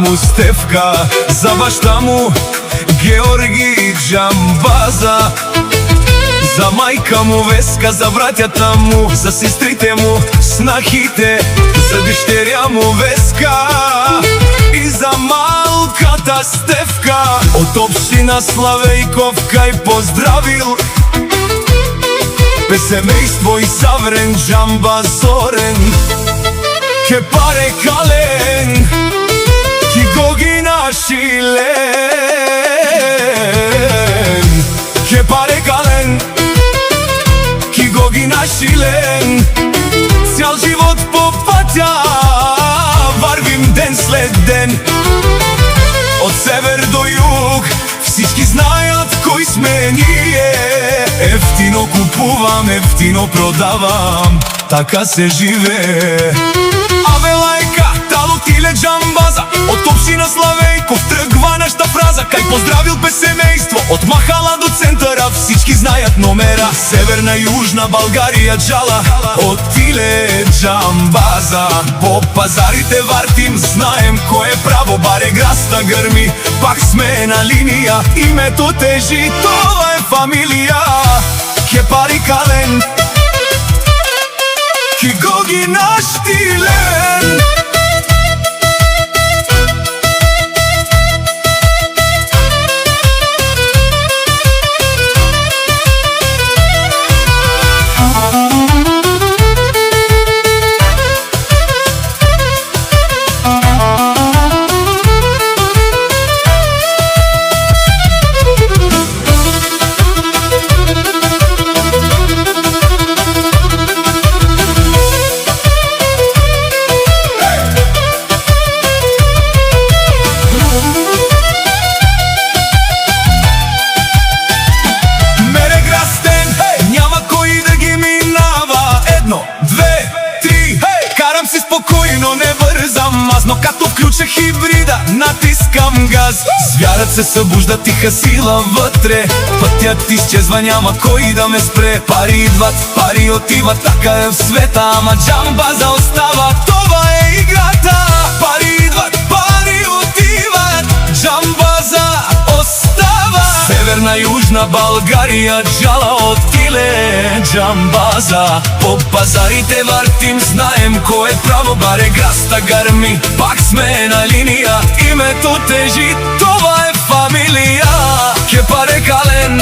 му Стефка, за башта му Георги Джамбаза, за мајка му Веска, за браќата му, за сестрите му, снахите, за диштерја му Веска и за малката Стефка. Од општина Славејковка и поздравил бе семејство и Саврен, Джамба Зорен, Кепаре Кален, Ки Гогина Шилен, Кепаре Кален, Ки Гогина Шилен. Цял живот по патја варвим ден след ден, од север до југ всички знаат кои сме ние. Ефтино купувам, ефтино продавам, така се живее. Абе лајка, талотиле Джамбаза, од општина Славејков тргва нашта фраза, кај поздравил бе семејство, од махала до центара всички знаат номера. Северна, јужна Българија джала, од Тиле Джамбаза. По пазарите вартим, знаем кој е право, баре граста грми, пак сме на линија, името тежи, тоа е фамилија. Кепари Кален, Ки Гогина Шилен. Спокојно, не врзам маз, но като вклуча хибрида, натискам газ. Звярат се събужда, тиха сила вътре, пътят изчезва, няма кой да ме спре. Пари идват, пари отиват, така е в света, ама Джамбаза остава, това е играта. Пари идват, пари отиват, Джамбаза остава. Северна, южна Българија джала, од Тиле Джамбаза. По пазарите вартим, знаем кој е право, баре граста грми, пак сме на линија, името тежи, това е фамилија. Кепаре Кален,